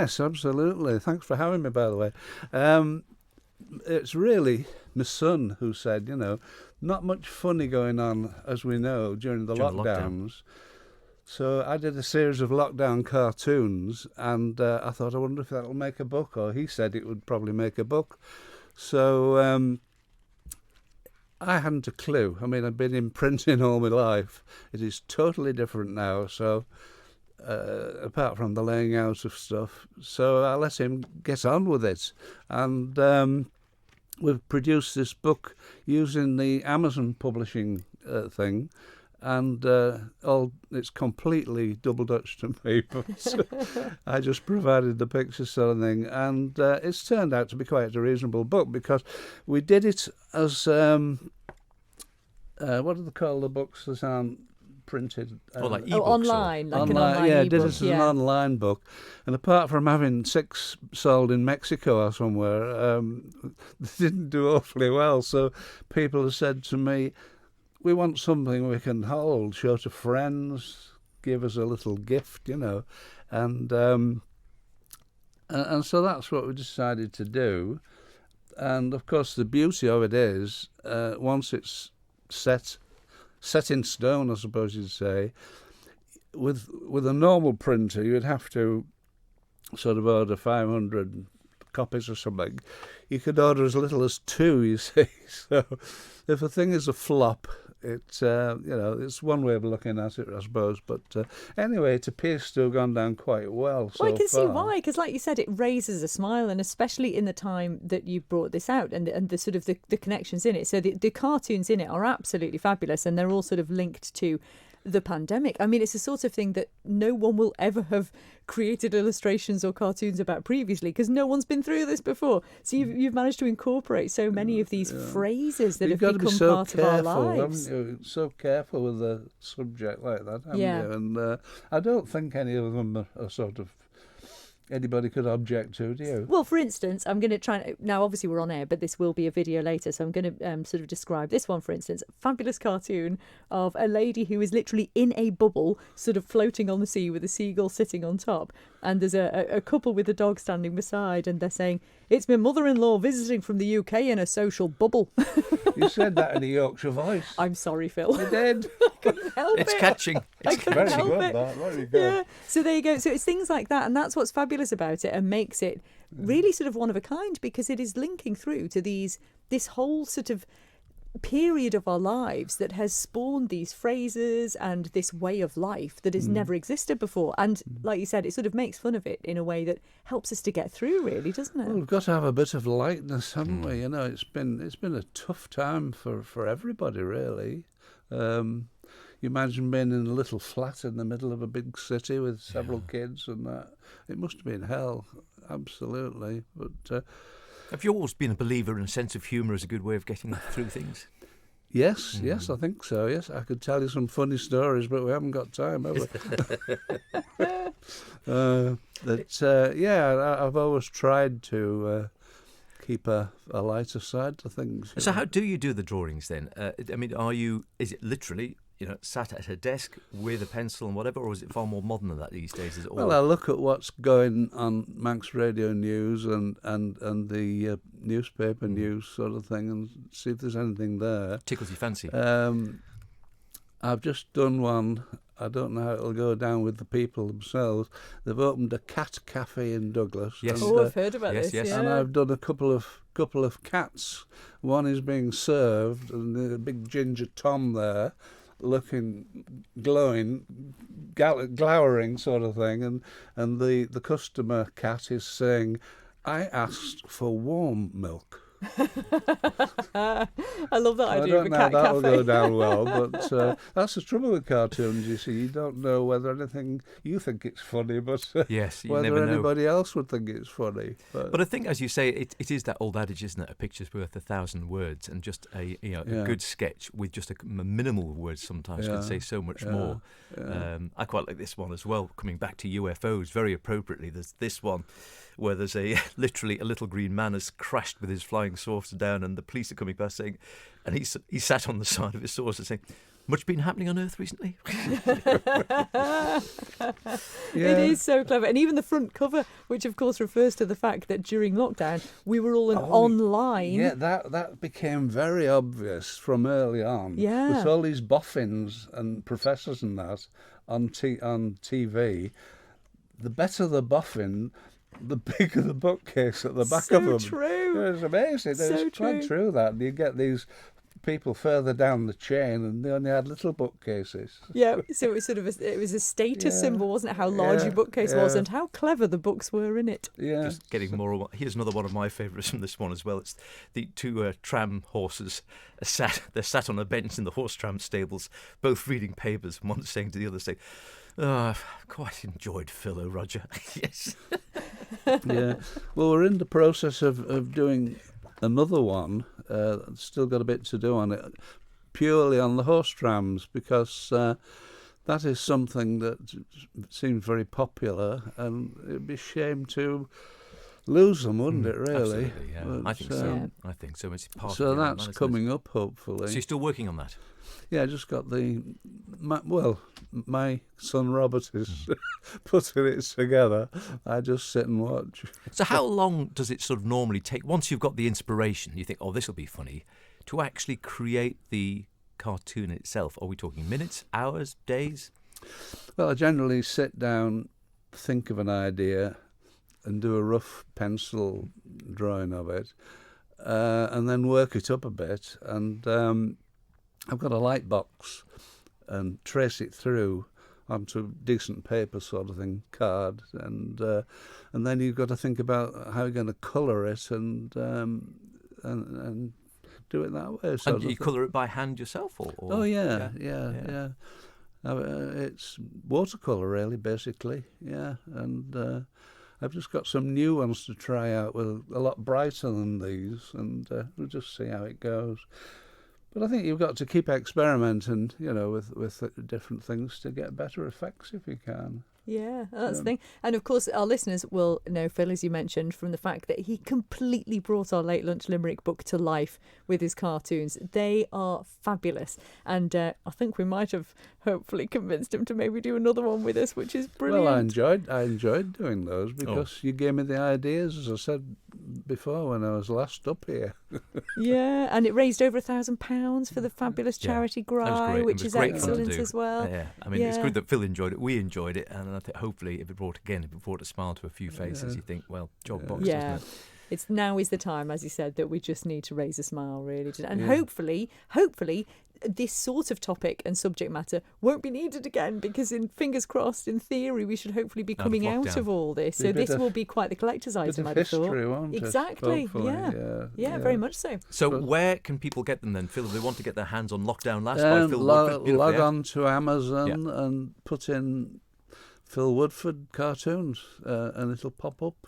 Yes, absolutely. Thanks for having me, by the way. It's really my son who said, not much funny going on, as we know, during the lockdowns. So I did a series of lockdown cartoons, and I thought, I wonder if that'll make a book, or he said it would probably make a book. So I hadn't a clue. I mean, I've been in printing all my life. It is totally different now, so apart from the laying out of stuff. So I let him get on with it. And we've produced this book using the Amazon publishing thing. And it's completely double Dutch to me, but I just provided the pictures sort of thing. And it's turned out to be quite a reasonable book, because we did it as, what do they call the books that aren't printed? Like e-books? Online. Like an online yeah, e-book. did it as an online book. And apart from having 6 sold in Mexico or somewhere, they didn't do awfully well. So people have said to me, we want something we can hold, show to friends, give us a little gift, and so that's what we decided to do. And of course, the beauty of it is, once it's set in stone, I suppose you'd say, with a normal printer, you'd have to sort of order 500 copies or something. You could order as little as 2, you see. So if a thing is a flop, it's it's one way of looking at it, I suppose. But anyway, it appears to have gone down quite well so Well, I can see far. why, because like you said, it raises a smile, and especially in the time that you brought this out, and the sort of the connections in it. So the cartoons in it are absolutely fabulous, and they're all sort of linked to the pandemic. I mean, it's the sort of thing that no one will ever have created illustrations or cartoons about previously, because no one's been through this before. So you've managed to incorporate so many of these phrases that You've have got to become be so part careful, of our lives. haven't you? So careful with a subject like that, haven't Yeah. you? And I don't think any of them are sort of anybody could object to, do you? Well, for instance, I'm going to try... Now, obviously, we're on air, but this will be a video later, so I'm going to sort of describe this one, for instance. Fabulous cartoon of a lady who is literally in a bubble, sort of floating on the sea with a seagull sitting on top. And there's a couple with a dog standing beside, and they're saying, "It's my mother-in-law visiting from the UK in a social bubble." You said that in a Yorkshire voice. I'm sorry, Phil. You did. I couldn't help It's it. catching. I couldn't Very help good, it. that. Very good. Yeah. So there you go. So it's things like that, and that's what's fabulous about it, and makes it really sort of one of a kind, because it is linking through to this whole sort of period of our lives that has spawned these phrases and this way of life that has never existed before. And like you said, it sort of makes fun of it in a way that helps us to get through, really, doesn't it? Well, we've got to have a bit of lightness, haven't we? It's been a tough time for everybody, really. You imagine being in a little flat in the middle of a big city with several kids and that. It must have been hell, absolutely. But Have you always been a believer in a sense of humour as a good way of getting through things? yes, I think so, yes. I could tell you some funny stories, but we haven't got time, have we? I've always tried to keep a lighter side to things. So how do you do the drawings then? I mean, is it literally, sat at a desk with a pencil and whatever, or is it far more modern than that these days? Is it all... Well, I look at what's going on Manx Radio News and the newspaper news sort of thing, and see if there's anything there. Tickles your fancy. I've just done one. I don't know how it'll go down with the people themselves. They've opened a cat cafe in Douglas. Yes. And, I've heard about yes, this. yes. Yeah. and I've done a couple of cats. One is being served, and there's a big ginger Tom there, looking, glowing, glowering sort of thing, and the customer cat is saying, "I asked for warm milk." I love that I idea of don't a know cat how that'll cafe. go down well, but that's the trouble with cartoons, you see. You don't know whether anything, you think it's funny, but Yes, you whether never know. anybody else would think it's funny. But I think, as you say, it is that old adage, isn't it? A picture's worth 1,000 words, and just a good sketch with just a minimal words sometimes can say so much more. I quite like this one as well. Coming back to UFOs, very appropriately, there's this one where there's literally a little green man has crashed with his flying saucer down, and the police are coming past saying, and he sat on the side of his saucer saying, Much been happening on Earth recently? It is so clever. And even the front cover, which of course refers to the fact that during lockdown we were all online. Yeah, that became very obvious from early on. Yeah. With all these boffins and professors and that on TV, the better the boffin, the bigger the bookcase at the back of them. So true. It was amazing. It's quite true that. You get these people further down the chain and they only had little bookcases. Yeah, so it was sort of it was a status symbol, wasn't it? How large your bookcase was and how clever the books were in it. Yeah. Just getting more. Here's another one of my favourites from this one as well. It's the two tram horses they're sat on a bench in the horse tram stables, both reading papers. One saying to the other, saying, "Oh, I've quite enjoyed Phil Roger." Yes. Yeah. Well, we're in the process of doing another one. Still got a bit to do on it, purely on the horse trams, because that is something that seems very popular, and it'd be a shame to lose them, wouldn't it? Really? Absolutely, yeah. But, I think so. I think so. It's part so of that's coming up, hopefully. So you're still working on that? Yeah, I just got my son Robert is putting it together. I just sit and watch. So how long does it sort of normally take, once you've got the inspiration, you think, oh, this will be funny, to actually create the cartoon itself? Are we talking minutes, hours, days? Well, I generally sit down, think of an idea, and do a rough pencil drawing of it, and then work it up a bit. And I've got a light box and trace it through onto decent paper sort of thing, card, and then you've got to think about how you're going to colour it and do it that way. And you colour it by hand yourself, or? Oh yeah. It's watercolour really, basically. Yeah, and I've just got some new ones to try out with a lot brighter than these, and we'll just see how it goes. But I think you've got to keep experimenting, with different things to get better effects if you can. Yeah, that's the thing. And of course, our listeners will know Phil, as you mentioned, from the fact that he completely brought our Late Lunch Limerick book to life with his cartoons. They are fabulous. And I think we might have hopefully convinced him to maybe do another one with us, which is brilliant. Well, I enjoyed doing those because you gave me the ideas, as I said before, when I was last up here. Yeah, and it raised over £1,000 for the fabulous charity Gry, which is excellent as well. Yeah, I mean, it's good that Phil enjoyed it. We enjoyed it, and I think hopefully if it brought a smile to a few faces, you think, well, job box, doesn't it? It's now is the time, as you said, that we just need to raise a smile, really. And hopefully, this sort of topic and subject matter won't be needed again, because fingers crossed, in theory, we should hopefully be coming out of all this. So this will be quite the collector's item, I'd have thought. Won't it? Exactly, yeah, very much so. So where can people get them then, Phil, if they want to get their hands on Lockdown Last by Phil Woodford? Log on to Amazon and put in Phil Woodford cartoons, and it'll pop up.